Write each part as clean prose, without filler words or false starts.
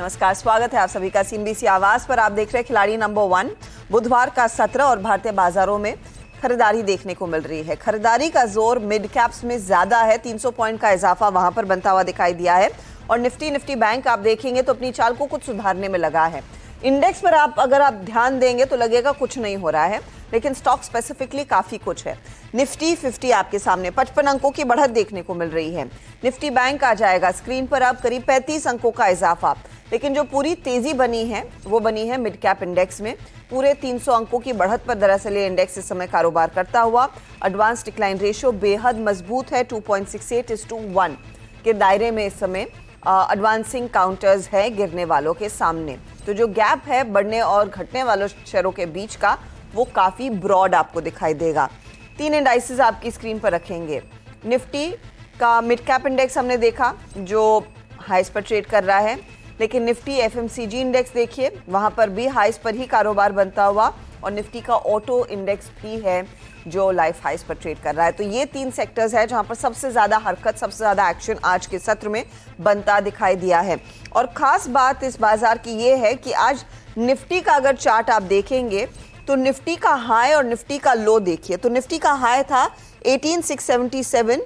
नमस्कार, स्वागत है आप सभी का CNBC आवाज पर। आप देख रहे हैं खिलाड़ी नंबर 1। बुधवार का सत्र और भारतीय बाजारों में खरीदारी देखने को मिल रही है। खरीदारी का जोर मिड कैप्स में ज्यादा है, 300 पॉइंट का इजाफा वहां पर बनता हुआ दिखाई दिया है। और निफ्टी बैंक आप देखेंगे तो अपनी चाल को कुछ सुधारने में लगा है। इंडेक्स पर अगर आप ध्यान देंगे तो लगेगा कुछ नहीं हो रहा है, लेकिन स्टॉक स्पेसिफिकली काफी कुछ है। निफ्टी 50 आपके सामने 55 अंकों की बढ़त देखने को मिल रही है। निफ्टी बैंक आ जाएगा स्क्रीन पर अब करीब 35 अंकों का इजाफा। लेकिन जो पूरी तेजी बनी है वो बनी है मिड कैप इंडेक्स में। पूरे 300 अंकों की बढ़त पर दरअसल ये इंडेक्स इस समय कारोबार करता हुआ। एडवांस डिक्लाइन रेशियो बेहद मजबूत है, 2.68:1 के दायरे में इस समय एडवांसिंग काउंटर्स है गिरने वालों के सामने। तो जो गैप है बढ़ने और घटने वालों शेयरों के बीच का, वो काफी ब्रॉड आपको दिखाई देगा। 3 इंडाइसेस आपकी स्क्रीन पर रखेंगे। निफ्टी का मिड कैप इंडेक्स हमने देखा जो हाइस पर ट्रेड कर रहा है, लेकिन निफ्टी FMCG इंडेक्स देखिए, वहां पर भी हाइस पर ही कारोबार बनता हुआ। और निफ्टी का ऑटो इंडेक्स भी है जो लाइफ हाइस पर ट्रेड कर रहा है। तो ये 3 सेक्टर्स है जहां पर सबसे ज्यादा हरकत, सबसे ज्यादा एक्शन आज के सत्र में बनता दिखाई दिया है। और खास बात इस बाजार की ये है कि आज निफ्टी का अगर चार्ट आप देखेंगे तो निफ्टी का हाई और निफ्टी का लो देखिए। तो निफ्टी का हाई था 18,677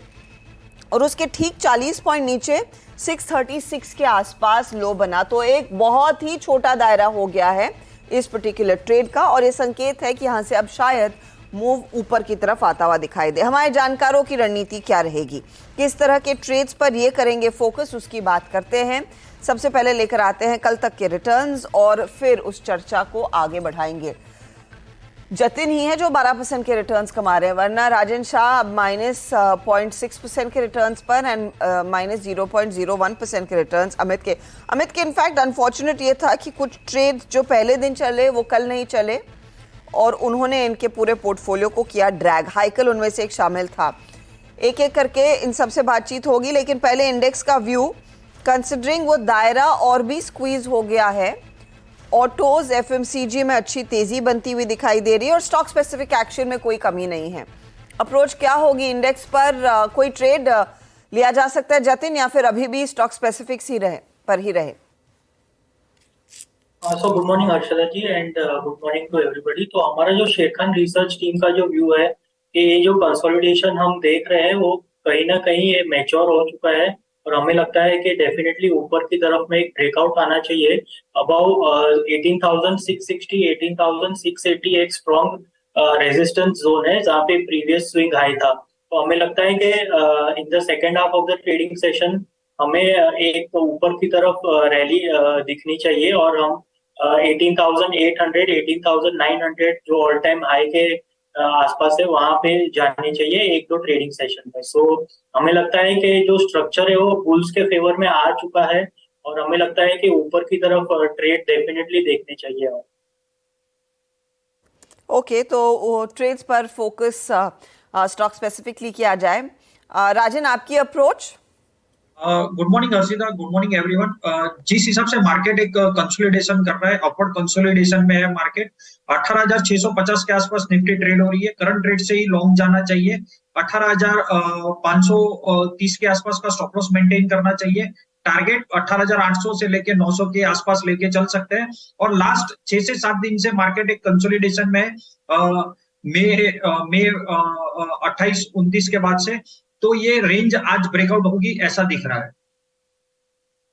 और उसके ठीक 40 पॉइंट नीचे 636 के आसपास लो बना। तो एक बहुत ही छोटा दायरा हो गया है इस पर्टिकुलर ट्रेड का, और ये संकेत है कि यहां से अब शायद मूव ऊपर की तरफ आता हुआ दिखाई दे। हमारे जानकारों की रणनीति क्या रहेगी, किस तरह के ट्रेड्स पर ये करेंगे फोकस, उसकी बात करते हैं। सबसे पहले लेकर आते हैं कल तक के रिटर्न्स और फिर उस चर्चा को आगे बढ़ाएंगे। जतिन ही है जो 12% के रिटर्न्स कमा रहे हैं, वरना राजन शाह अब -0.6% के रिटर्न्स पर एंड -0.01% के रिटर्न्स अमित के इनफैक्ट अनफॉर्चुनेट ये था कि कुछ ट्रेड जो पहले दिन चले वो कल नहीं चले और उन्होंने इनके पूरे पोर्टफोलियो को किया ड्रैग। हाइकल उनमें से एक शामिल था। एक एक करके इन सबसे बातचीत होगी, लेकिन पहले इंडेक्स का व्यू कंसिडरिंग वो दायरा और भी स्क्वीज हो गया है। ऑटोज FMCG में अच्छी तेजी बनती हुई दिखाई दे रही है और स्टॉक स्पेसिफिक एक्शन में कोई कमी नहीं है। अप्रोच क्या होगी इंडेक्स पर, कोई ट्रेड लिया जा सकता है जतिन, या फिर अभी भी स्टॉक स्पेसिफिक्स ही रहे? So good morning Harshada ji and good morning to everybody. तो हमारा जो शेरखान रिसर्च टीम का जो व्यू है कि ये जो कंसोलिडेशन हम देख रहे हैं वो कहीं ना कहीं ये मैच्योर हो चुका है और हमें लगता है कि डेफिनेटली ऊपर की तरफ में एक ब्रेकआउट आना चाहिए। अबाउ 18,660 18,680 एक स्ट्रॉन्ग रेजिस्टेंस जोन है जहाँ पे प्रीवियस स्विंग हाई था। तो हमें लगता है कि in the second half of the trading session हमें एक ऊपर की तरफ रैली दिखनी चाहिए और हम 18,800 18,900 जो ऑल टाइम हाई के आसपास है वहां पे जानी चाहिए एक दो ट्रेडिंग सेशन में। सो हमें लगता है कि जो स्ट्रक्चर है वो बुल्स के फेवर में आ चुका है और हमें लगता है कि ऊपर की तरफ ट्रेड डेफिनेटली देखने चाहिए। ओके, तो ट्रेड्स पर फोकस स्टॉक स्पेसिफिकली किया जाए। राजन, आपकी approach? Good morning Harshita, good morning everyone. जिस हिसाब से मार्केट एक कंसोलिडेशन कर रहा है, अपवर्ड कंसोलिडेशन में है मार्केट। 18,650 के आसपास निफ्टी ट्रेड हो रही है। करंट रेट से ही लॉन्ग जाना चाहिए। 18,530 के आसपास का स्टॉप लॉस मेंटेन करना चाहिए। टारगेट 18,800 से लेके 900 के आसपास लेके चल सकते हैं। और लास्ट 6 से 7 दिन से मार्केट एक कंसोलिडेशन में मई 28-29 के बाद से, तो ये रेंज आज ब्रेकआउट होगी ऐसा दिख रहा है।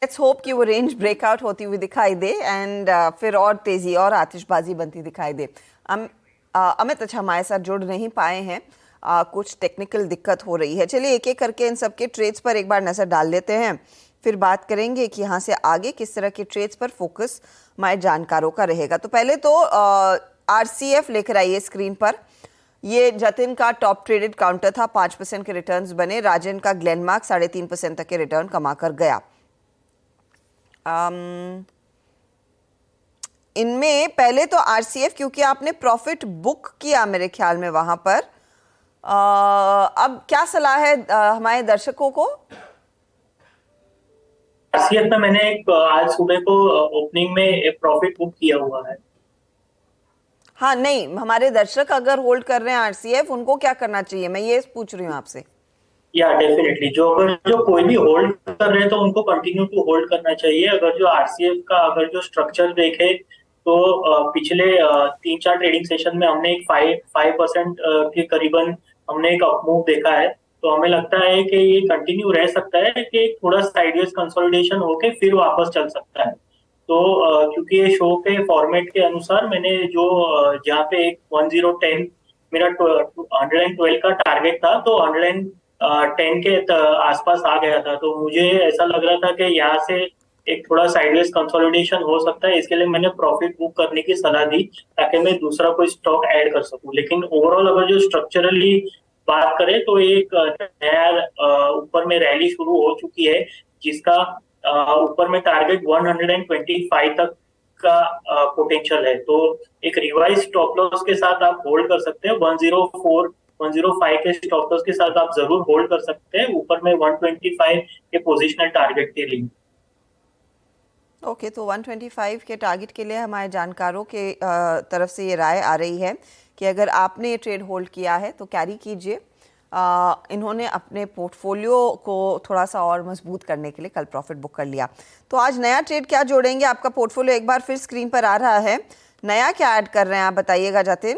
लेट्स होप कि वो रेंज ब्रेकआउट होती हुई दिखाई दे एंड फिर और तेजी और आतिशबाजी बनती दिखाई दे। अमित अच्छा हमारे साथ जुड़ नहीं पाए हैं, कुछ टेक्निकल दिक्कत हो रही है। चलिए एक एक करके इन सबके ट्रेड्स पर एक बार नजर डाल लेते हैं, फिर बात करेंगे कि यहाँ से आगे किस तरह के ट्रेड्स पर फोकस हमारे जानकारों का रहेगा। तो पहले तो RCF लेकर आइए स्क्रीन पर। ये जतिन का टॉप ट्रेडेड काउंटर था, 5% के रिटर्न्स बने। राजन का ग्लेनमार्क 3.5% तक के रिटर्न कमा कर गया। इनमें पहले तो RCF, क्योंकि आपने प्रॉफिट बुक किया मेरे ख्याल में वहां पर, अब क्या सलाह है हमारे दर्शकों को? RCF में मैंने आज सुबह को ओपनिंग में एक प्रॉफिट बुक किया हुआ है। हाँ, नहीं, हमारे दर्शक अगर होल्ड कर रहे हैं RCF, उनको क्या करना चाहिए, मैं ये पूछ रही हूँ आपसे। या डेफिनेटली जो कोई भी होल्ड कर रहे हैं तो उनको कंटिन्यू टू होल्ड करना चाहिए। अगर जो आरसीएफ का अगर जो स्ट्रक्चर देखे तो पिछले 3-4 ट्रेडिंग सेशन में हमने एक 5% के करीबन हमने एक अपमूव देखा है। तो हमें लगता है कि ये कंटिन्यू रह सकता है कि थोड़ा साइडवेज कंसोलिडेशन होके फिर वापस चल सकता है। तो क्योंकि ये शो के फॉर्मेट के अनुसार मैंने जो जहाँ पे एक 1010 मेरा 112 का टारगेट था, तो 110 के आसपास आ गया था। तो मुझे ऐसा लग रहा था कि यहाँ से एक थोड़ा साइडवेज कंसोलिडेशन हो सकता है। इसके लिए मैंने प्रॉफिट बुक करने की सलाह दी ताकि मैं दूसरा कोई स्टॉक ऐड कर सकूं। लेकिन ओवरऑल अगर जो स्ट्रक्चरली बात करें तो एक नया ऊपर में रैली शुरू हो चुकी है, जिसका ऊपर में टारगेट 125 तक का पोटेंशियल है। तो एक रिवाइज स्टॉप लॉस के साथ आप होल्ड कर सकते हैं। 104 105 के स्टॉप लॉस के साथ आप जरूर होल्ड कर सकते हैं, ऊपर में 125 के पोजिशनल टारगेट के लिए। ओके, तो 125 के टारगेट के लिए हमारे जानकारों के तरफ से ये राय आ रही है कि अगर आपने ये ट्रेड होल्ड किया है तो कैरी कीजिए। इन्होंने अपने पोर्टफोलियो को थोड़ा सा और मजबूत करने के लिए कल प्रॉफिट बुक कर लिया। तो आज नया ट्रेड क्या जोड़ेंगे? आपका पोर्टफोलियो एक बार फिर स्क्रीन पर आ रहा है, नया क्या ऐड कर रहे हैं आप बताइएगा जतिन।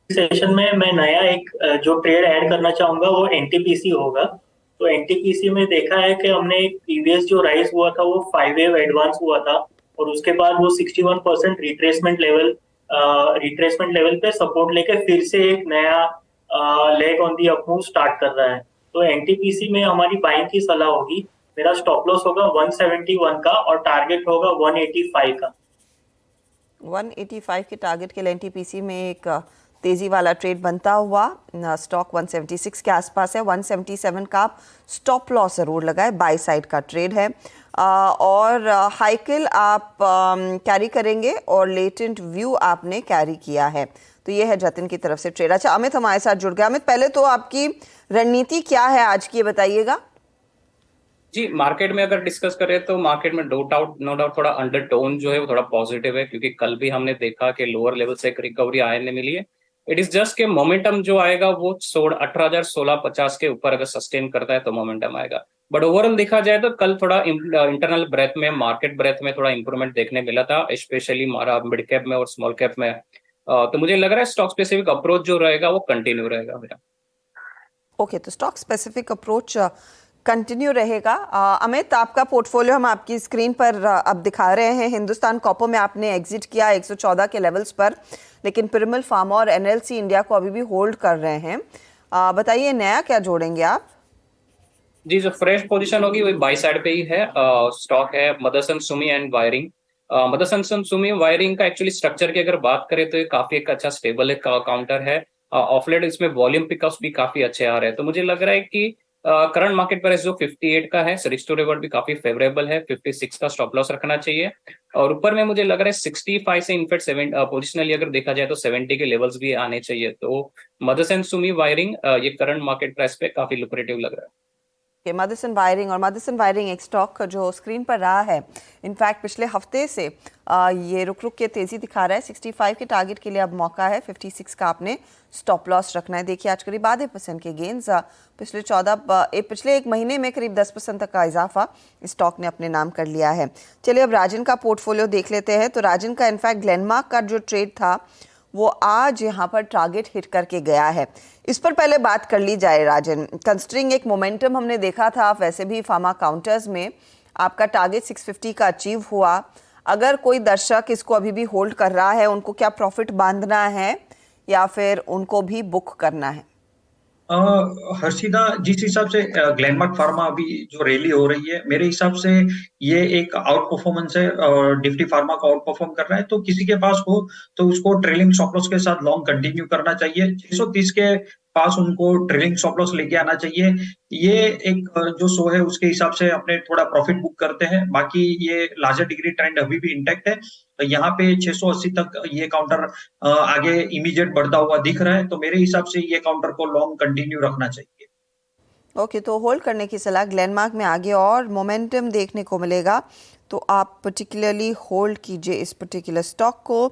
सेशन में मैं नया एक जो ट्रेड ऐड करना चाहूंगा वो एनटीपीसी होगा। तो एनटीपीसी में देखा है कि हमने एक प्रीवियस जो राइज हुआ था वो 5 वेव एडवांस हुआ था, और उसके बाद वो 61% रिट्रेसमेंट लेवल पे सपोर्ट लेके फिर से एक नया leg on the up move start कर रहा है। तो एनटीपीसी में हमारी बाइंग की सलाह होगी। मेरा स्टॉप लॉस होगा 171 का और टारगेट होगा 185 का। 185 के टारगेट के लिए एनटीपीसी में एक तेजी वाला ट्रेड बनता हुआ। स्टॉक 176 के आसपास है। 177 का स्टॉप लॉस जरूर लगाए, बाय साइड का ट्रेड है। और हाइकिल आप कैरी करेंगे और लेटेंट व्यू आपने कैरी किया है। तो ये है जतिन की तरफ से ट्रेड। अच्छा, अमित हमारे साथ जुड़ गया। अमित, पहले तो आपकी रणनीति क्या है आज की, ये बताइएगा। जी, मार्केट में अगर डिस्कस करें तो मार्केट में नो डाउट थोड़ा अंडरटोन जो है वो थोड़ा पॉजिटिव है, क्योंकि कल भी हमने देखा कि लोअर लेवल से एक रिकवरी आने मिली है। इट इज जस्ट के मोमेंटम जो आएगा वो 18,1650 के ऊपर अगर सस्टेन करता है तो मोमेंटम आएगा। बट ओवरऑल देखा जाए तो कल थोड़ा इंटरनल ब्रेथ में, मार्केट ब्रेथ में थोड़ा इंप्रूवमेंट देखने मिला था, स्पेशली हमारा मिड कैप में और स्मॉल कैप में। तो मुझे लग रहा है स्टॉक स्पेसिफिक अप्रोच जो रहेगा वो कंटिन्यू रहेगा मेरा। ओके, तो स्टॉक स्पेसिफिक अप्रोच कंटिन्यू रहेगा। अमित, आपका पोर्टफोलियो हम आपकी स्क्रीन पर अब दिखा रहे हैं। हिंदुस्तान कॉपर में आपने एग्जिट किया 114 के लेवल्स पर, लेकिन पिरामल फार्मा और एनएलसी इंडिया को अभी भी होल्ड कर रहे हैं। बताइए नया क्या जोड़ेंगे आप? जी, जो फ्रेश पोजीशन होगी वो बाई साइड पे ही है। स्टॉक है Motherson Sumi and wiring. Motherson Sumi wiring का एक्चुअली स्ट्रक्चर की अगर बात करें तो ये काफी एक अच्छा स्टेबल एक काउंटर है। ऑफलेट इसमें वॉल्यूम पिकअप्स भी काफी अच्छे आ रहे हैं। तो मुझे लग रहा है कि करंट मार्केट प्राइस जो 58 का है, रिस्क टू रिवॉर्ड भी काफी फेवरेबल है। 56 का स्टॉप लॉस रखना चाहिए। और ऊपर में मुझे लग रहा है 65 से इनफैक्ट 7 पोजिशनली अगर देखा जाए तो 70 के लेवल्स भी आने चाहिए। तो मदरसन सुमी वायरिंग ये करंट मार्केट प्राइस पे काफी लुक्रेटिव लग रहा है। मदरसन वायरिंग एक स्टॉक जो स्क्रीन पर रहा है, इनफैक्ट पिछले हफ्ते से ये रुक के तेजी दिखा रहा है। 65 के टारगेट के लिए अब मौका है। 56 का आपने स्टॉप लॉस रखना है। देखिए आज करीब आधे % के गेंस, पिछले एक महीने में करीब 10% तक का इजाफा स्टॉक ने अपने नाम कर लिया है। चलिए अब राजन का पोर्टफोलियो देख लेते हैं। तो राजन का इनफैक्ट ग्लेनमार्क का जो ट्रेड था वो आज यहाँ पर टारगेट हिट करके गया है। इस पर पहले बात कर ली जाए राजन। कंसिडरिंग एक मोमेंटम हमने देखा था, वैसे भी फार्मा काउंटर्स में आपका टारगेट 650 का अचीव हुआ। अगर कोई दर्शक इसको अभी भी होल्ड कर रहा है, उनको क्या प्रॉफिट बांधना है या फिर उनको भी बुक करना है? हर्षिता, जिस हिसाब से ग्लेनमार्क फार्मा अभी जो रैली हो रही है, मेरे हिसाब से ये एक आउट परफॉर्मेंस है। निफ्टी फार्मा को आउट परफॉर्म कर रहा है। तो किसी के पास हो तो उसको ट्रेलिंग स्टॉप लॉस के साथ लॉन्ग कंटिन्यू करना चाहिए। 630 के पास उनको ट्रेलिंग स्टॉप लॉस लेके आना चाहिए। ये एक जो शो है उसके हिसाब से अपने थोड़ा प्रॉफिट बुक करते हैं। बाकी ये लार्जर डिग्री ट्रेंड अभी भी इंटैक्ट है। तो यहाँ पे 680 तक ये काउंटर आगे इमीडिएट बढ़ता हुआ दिख रहा है। तो मेरे हिसाब से ये काउंटर को लॉन्ग कंटिन्यू रखना चाहिए। ओके, तो होल्ड करने की सलाह। ग्लेनमार्क में आगे और मोमेंटम देखने को मिलेगा तो आप पर्टिकुलरली होल्ड कीजिए इस पर्टिकुलर स्टॉक को।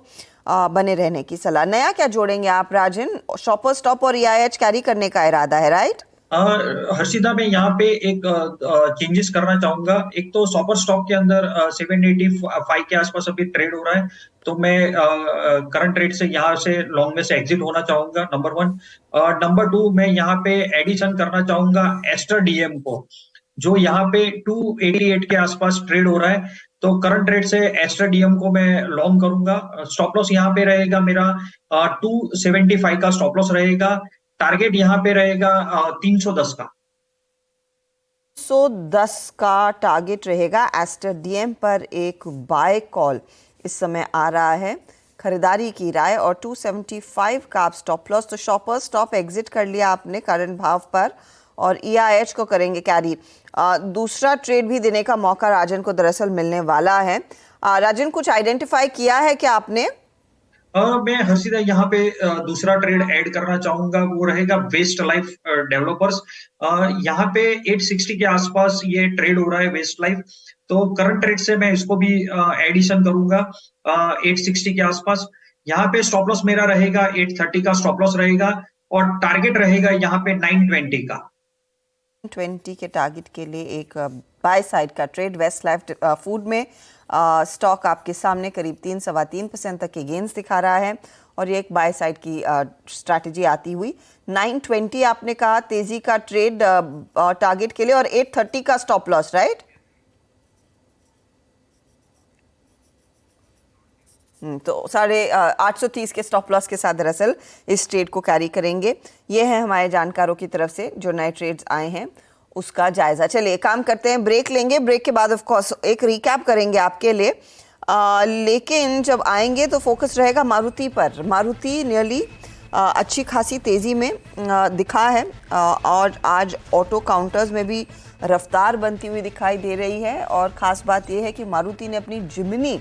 बने रहने की सलाह। नया क्या जोड़ेंगे आप राजन? शॉपर स्टॉप और EIH कैरी करने का इरादा है, राइट? हर्षिता, मैं यहाँ पे एक चेंजेस करना चाहूंगा। एक तो शॉपर स्टॉक के अंदर 785 के आसपास अभी ट्रेड हो रहा है, तो मैं करंट रेट से यहाँ से लॉन्ग में से एग्जिट होना चाहूंगा, नंबर 1। नंबर 2, मैं यहाँ पे एडिशन करना चाहूंगा एस्टर डीएम को, जो यहाँ पे 288 के आसपास ट्रेड हो रहा है। तो करंट रेट से एस्टर डीएम को मैं लॉन्ग करूंगा। स्टॉप लॉस यहाँ पे रहेगा मेरा 275 का स्टॉप लॉस रहेगा। टारगेट यहाँ पे रहेगा 310 का। 110 का टारगेट रहेगा। एस्टर डीएम पर एक बाय कॉल इस समय आ रहा है, खरीदारी की राय, और 275 का आप स्टॉप लॉस। तो शॉपर स्टॉप एग्जिट कर लिया आपने करंट भाव पर, और EIH को करेंगे कैरी। दूसरा ट्रेड भी देने का मौका राजन को दरअसल मिलने वाला है। राजन, कुछ आइडेंटिफाई किया है क्या आपने? मैं हर्षिता यहाँ पे दूसरा ट्रेड ऐड करना चाहूंगा, वो रहेगा वेस्ट लाइफ डेवलपर्स। यहाँ पे 860 के आसपास ये ट्रेड हो रहा है वेस्ट लाइफ, तो करंट रेट से मैं इसको भी एडिशन करूंगा 860 के आसपास। यहाँ पे स्टॉप लॉस मेरा रहेगा 830 का स्टॉप लॉस रहेगा, और टारगेट रहेगा यहाँ पे 920 का। 20 के टारगेट के लिए एक बाय साइड का ट्रेड वेस्ट लाइफ फूड में। स्टॉक आपके सामने करीब 3-3.25% तक के गेंस दिखा रहा है, और ये एक बाय साइड की स्ट्रैटेजी आती हुई। 920 आपने कहा तेजी का ट्रेड टारगेट के लिए, और 830 का स्टॉप लॉस, राइट? तो 830 के स्टॉप लॉस के साथ दरअसल इस ट्रेड को कैरी करेंगे। ये है हमारे जानकारों की तरफ से जो नए ट्रेड्स आए हैं उसका जायजा। चलिए काम करते हैं, ब्रेक लेंगे। ब्रेक के बाद ऑफ कोर्स एक रिकैप करेंगे आपके लिए, लेकिन जब आएंगे तो फोकस रहेगा मारुति पर। मारुति नियरली अच्छी खासी तेजी में दिखा है, और आज ऑटो काउंटर्स में भी रफ्तार बनती हुई दिखाई दे रही है। और ख़ास बात यह है कि मारुति ने अपनी जिमनी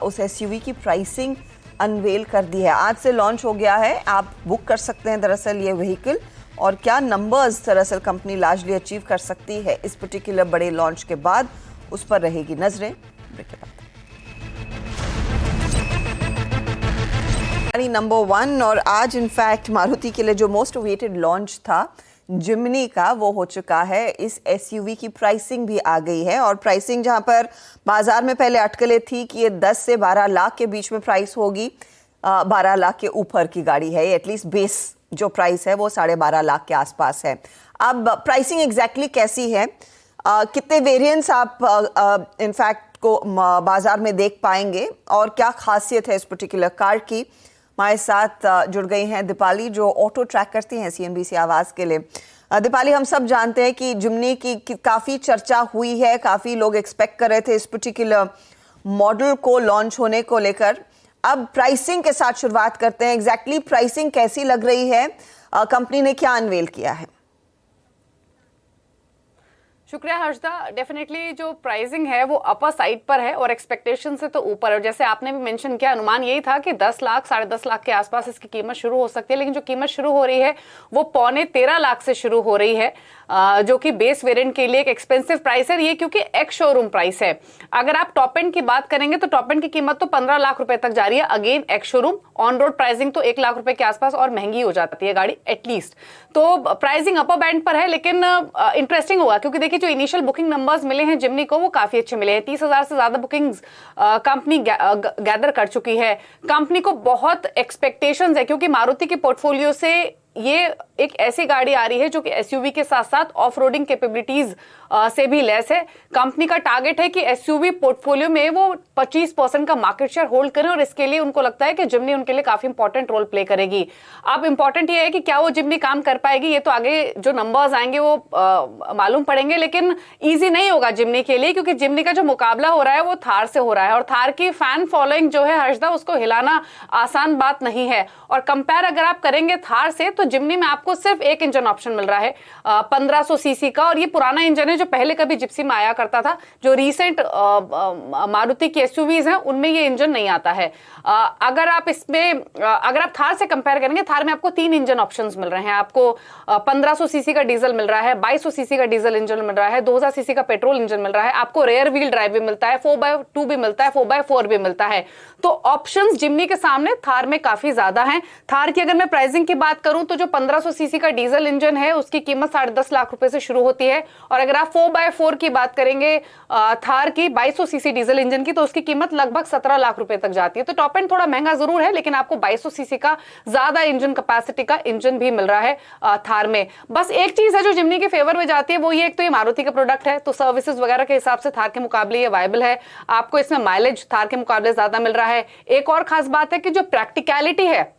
उस SUV की प्राइसिंग अनवेल कर दी है। आज से लॉन्च हो गया है, आप बुक कर सकते हैं दरअसल ये व्हीकल। और क्या नंबर्स दरअसल कंपनी लार्जली अचीव कर सकती है इस पर्टिकुलर बड़े लॉन्च के बाद, उस पर रहेगी नजरें। ब्रेक के बाद नंबर 1, और आज इनफैक्ट मारुति के लिए जो मोस्ट अवेटेड लॉन्च था जिमनी का, वो हो चुका है। इस SUV की प्राइसिंग भी आ गई है, और प्राइसिंग जहां पर बाजार में पहले अटकलें थी कि ये 10 से 12 लाख के बीच में प्राइस होगी, 12 लाख के ऊपर की गाड़ी है, एटलीस्ट बेस जो प्राइस है वो 12.5 लाख के आसपास है। अब प्राइसिंग एग्जैक्टली कैसी है, कितने वेरिएंट्स आप इनफैक्ट को बाजार में देख पाएंगे, और क्या खासियत है इस पर्टिकुलर कार की, हमारे साथ जुड़ गई हैं दीपाली जो ऑटो ट्रैक करती हैं CNBC आवाज़ के लिए। दीपाली, हम सब जानते हैं कि जिमनी की काफ़ी चर्चा हुई है, काफ़ी लोग एक्सपेक्ट कर रहे थे इस पर्टिकुलर मॉडल को लॉन्च होने को लेकर। अब प्राइसिंग के साथ शुरुआत करते हैं। एग्जैक्टली प्राइसिंग कैसी लग रही है, कंपनी ने क्या अनवेल किया है? शुक्रिया हर्षदा। डेफिनेटली जो प्राइसिंग है वो अपर साइड पर है और एक्सपेक्टेशन से तो ऊपर है। जैसे आपने भी मेंशन किया, अनुमान यही था कि 10 लाख 10.5 लाख के आसपास इसकी कीमत शुरू हो सकती है, लेकिन जो कीमत शुरू हो रही है वो 13.25 लाख से शुरू हो रही है, जो कि बेस वेरिएंट के लिए एक एक्सपेंसिव प्राइस है। ये क्योंकि एक्स शोरूम प्राइस है। अगर आप टॉप एंड की बात करेंगे तो टॉप एंड की कीमत तो 15 लाख रुपए तक जा रही है। Again ex showroom, on road pricing तो 1 लाख रुपए के आसपास और महंगी हो जाती है गाड़ी एटलीस्ट। तो प्राइसिंग अपर बैंड पर है, लेकिन इंटरेस्टिंग होगा क्योंकि देखिए जो इनिशियल बुकिंग नंबर्स मिले हैं जिमनी को वो काफी अच्छे मिले हैं। 30,000 से ज्यादा बुकिंग्स कंपनी गैदर कर चुकी है। कंपनी को बहुत एक्सपेक्टेशंस है क्योंकि मारुति के पोर्टफोलियो से ये एक ऐसी गाड़ी आ रही है जो कि एसयूवी के साथ साथ ऑफ रोडिंग कैपेबिलिटीज से भी लेस है। कंपनी का टारगेट है कि एसयूवी पोर्टफोलियो में वो 25% का मार्केट शेयर होल्ड करें और इसके लिए उनको लगता है कि जिमनी उनके लिए काफी इंपॉर्टेंट रोल प्ले करेगी। अब इंपॉर्टेंट ये है कि क्या वो जिमनी काम कर पाएगी, ये तो आगे जो नंबर्स आएंगे वो मालूम पड़ेंगे, लेकिन ईजी नहीं होगा जिमनी के लिए क्योंकि जिमनी का जो मुकाबला हो रहा है वो थार से हो रहा है और थार की फैन फॉलोइंग जो है हर्षदा उसको हिलाना आसान बात नहीं है। और कंपेयर अगर आप करेंगे थार से तो जिमनी में आपको आपको सिर्फ एक इंजन ऑप्शन मिल रहा है 1500 सीसी का, और ये पुराना इंजन है जो पहले कभी जिप्सी में आया करता था। जो रीसेंट मारुति की एसयूवीज हैं उनमें ये इंजन नहीं आता है। अगर आप थार से कंपेयर करेंगे, थार में आपको 3 इंजन ऑप्शंस मिल रहे हैं। आपको 1500 सीसी का डीजल मिल रहा है, 2200 सीसी का डीजल इंजन मिल रहा है, 2000 सीसी का पेट्रोल इंजन मिल रहा है, आपको रेयर व्हील ड्राइव भी मिलता है, 4x2 भी मिलता है, 4x4 भी मिलता है। तो ऑप्शंस जिम्नी के सामने थार में काफी ज्यादा हैं। थार की अगर मैं प्राइसिंग की बात करूं तो जो 1500 सीसी का डीजल इंजन है उसकी कीमत 10.5 लाख रुपए से शुरू होती है, और अगर आप 4x4 की बात करेंगे थार की 2200 सीसी डीजल इंजन की, तो उसकी कीमत लगभग 17 लाख रुपए तक जाती है। तो टॉप एंड थोड़ा महंगा जरूर है, लेकिन आपको 2200 सीसी का ज्यादा इंजन कैपेसिटी का इंजन भी मिल रहा है थार में। बस एक चीज है जो जिम्नी के फेवर में जाती है, वो ये, एक तो ये मारुति का प्रोडक्ट है, तो सर्विसेज वगैरह के हिसाब से थार के मुकाबले ये वायबल है। आपको इसमें माइलेज थार के मुकाबले ज्यादा मिल रहा है। एक और खास बात है कि जो प्रैक्टिकलिटी है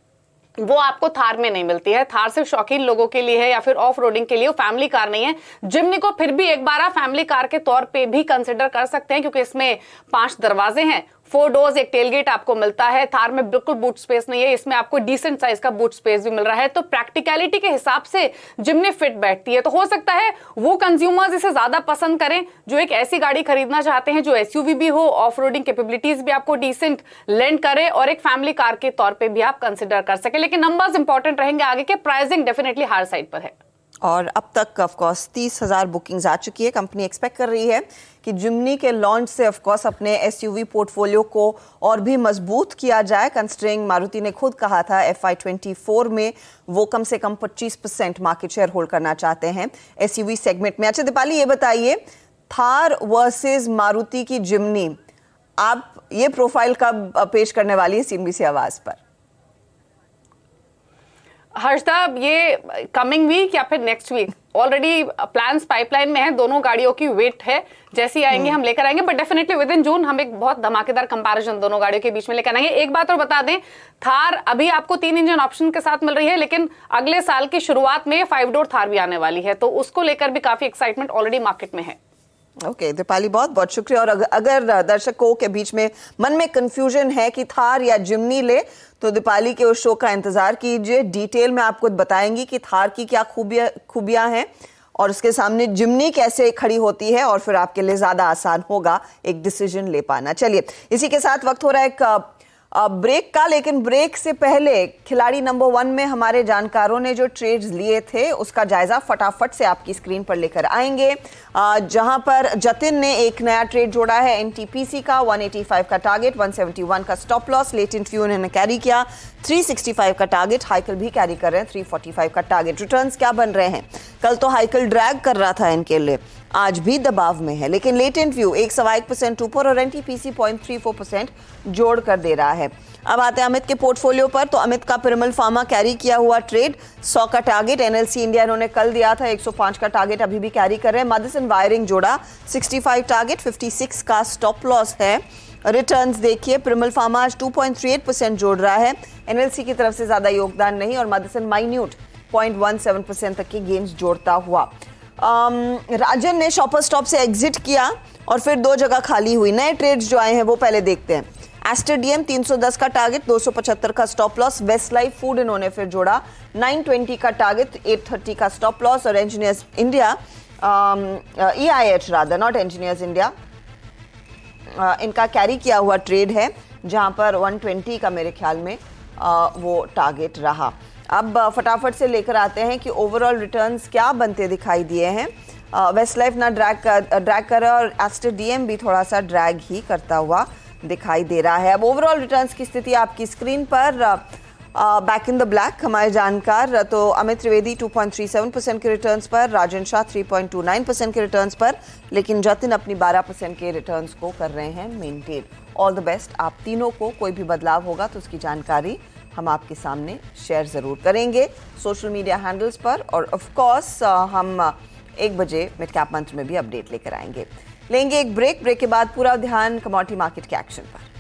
वो आपको थार में नहीं मिलती है। थार सिर्फ शौकीन लोगों के लिए है या फिर ऑफ रोडिंग के लिए, वो फैमिली कार नहीं है। जिम्नी को फिर भी एक बार आप फैमिली कार के तौर पे भी कंसिडर कर सकते हैं, क्योंकि इसमें 5 दरवाजे हैं, 4 डोर्स, एक टेलगेट आपको मिलता है। थार में बिल्कुल बूट स्पेस नहीं है, इसमें आपको डिसेंट साइज का बूट स्पेस भी मिल रहा है। तो प्रैक्टिकलिटी के हिसाब से जिम्नी फिट बैठती है। तो हो सकता है वो कंज्यूमर्स इसे ज्यादा पसंद करें जो एक ऐसी गाड़ी खरीदना चाहते हैं जो एसयूवी भी हो, ऑफ रोडिंग कैपेबिलिटीज भी आपको डिसेंट लेंड करे, और एक फैमिली कार के तौर पर भी आप कंसिडर कर सके। लेकिन नंबर्स इंपॉर्टेंट रहेंगे आगे के, प्राइसिंग डेफिनेटली हायर साइड पर है। और अब तक ऑफकोर्स 30,000 बुकिंग्स आ चुकी है। कंपनी एक्सपेक्ट कर रही है कि जिम्नी के लॉन्च से ऑफकोर्स अपने एसयूवी पोर्टफोलियो को और भी मजबूत किया जाए, कंसिडरिंग मारुति ने खुद कहा था FY24 में वो कम से कम 25% मार्केट शेयर होल्ड करना चाहते हैं एसयूवी सेगमेंट में। अच्छा दीपाली, ये बताइए, थार वर्सेस मारुति की जिम्नी, आप ये प्रोफाइल कब पेश करने वाली है CNBC आवाज पर? हर्षदा, ये कमिंग वीक या फिर next week, already plans pipeline में है। दोनों गाड़ियों की वेट है, जैसे ही आएंगे हम लेकर आएंगे, बट डेफिनेटली विद इन जून हम एक बहुत धमाकेदार कंपैरिजन दोनों गाड़ियों के बीच में लेकर आएंगे। एक बात और बता दें, थार अभी आपको 3 इंजन ऑप्शन के साथ मिल रही है, लेकिन अगले साल की शुरुआत में 5 डोर थार भी आने वाली है, तो उसको लेकर भी काफी एक्साइटमेंट ऑलरेडी मार्केट में है। ओके दीपाली, बहुत बहुत शुक्रिया। और अगर दर्शकों के बीच में मन में कंफ्यूजन है कि थार या जिम्नी ले, तो दीपाली के उस शो का इंतजार कीजिए। डिटेल में आपको बताएंगी कि थार की क्या खूबियां हैं और उसके सामने जिम्नी कैसे खड़ी होती है, और फिर आपके लिए ज्यादा आसान होगा एक डिसीजन ले पाना। चलिए, इसी के साथ वक्त हो रहा है एक ब्रेक का, लेकिन ब्रेक से पहले खिलाड़ी नंबर 1 में हमारे जानकारों ने जो ट्रेड्स लिए थे उसका जायजा फटाफट से आपकी स्क्रीन पर लेकर आएंगे। जहां पर जतिन ने एक नया ट्रेड जोड़ा है NTPC का, 185 का टारगेट, 171 का स्टॉप लॉस। लेटेंट व्यू ने कैरी किया, 365 का टारगेट। हाइकल भी कैरी कर रहे हैं, 345 का टारगेट। रिटर्न्स क्या बन रहे हैं? कल तो हाइकल ड्रैग कर रहा था इनके लिए, आज भी दबाव में है, लेकिन लेटेंट व्यू 1.1% ऊपर और NTPC 0.34% जोड़ कर दे रहा है। अब आते हैं अमित के पोर्टफोलियो पर। तो अमित का पिरामल फार्मा कैरी किया हुआ ट्रेड, 100 का टारगेट। NLC इंडिया इन्होंने कल दिया था, 105 का टारगेट अभी भी कैरी कर रहे हैं। मदरसन वायरिंग जोड़ा, 65 टारगेट, 56 का स्टॉप लॉस है। रिटर्न्स देखिए, पिरामल फार्मा आज 2.38% जोड़ रहा है, NLC की तरफ से ज्यादा योगदान नहीं, और मदरसन माइन्यूट 0.17% तक की गेन्स जोड़ता हुआ। राजन ने शॉपर स्टॉप से एग्जिट किया और फिर 2 जगह खाली हुई। नए ट्रेड्स जो आए हैं वो पहले देखते हैं। एस्टर डीएम 310 का टारगेट, 275 का stop loss. Westlife Food इन्होंने फिर जोड़ा, 920 का टारगेट, 830 का स्टॉप लॉस। और Engineers India, EIH rather, not Engineers India, इनका कैरी किया हुआ ट्रेड है, जहां पर 120 का मेरे ख्याल में वो टारगेट रहा। अब फटाफट से लेकर आते हैं कि ओवरऑल रिटर्न्स क्या बनते दिखाई दिए हैं। वेस्ट लाइफ ना ड्रैग कर रहा है, और एस्टर डीएम भी थोड़ा सा ड्रैग ही करता हुआ दिखाई दे रहा है। अब ओवरऑल रिटर्न्स की स्थिति आपकी स्क्रीन पर। बैक इन द ब्लैक हमारे जानकार, तो अमित त्रिवेदी 2.37% के रिटर्न्स पर, राजन शाह 3.29% के रिटर्न्स पर, लेकिन जतिन अपनी 12% के रिटर्न्स को कर रहे हैं मेंटेन। ऑल द बेस्ट आप तीनों को। कोई भी बदलाव होगा तो उसकी जानकारी हम आपके सामने शेयर ज़रूर करेंगे सोशल मीडिया हैंडल्स पर, और ऑफ कोर्स हम 1 बजे मिड कैप मंत्र में भी अपडेट लेकर आएंगे। लेंगे एक ब्रेक के बाद पूरा ध्यान कमोडिटी मार्केट के एक्शन पर।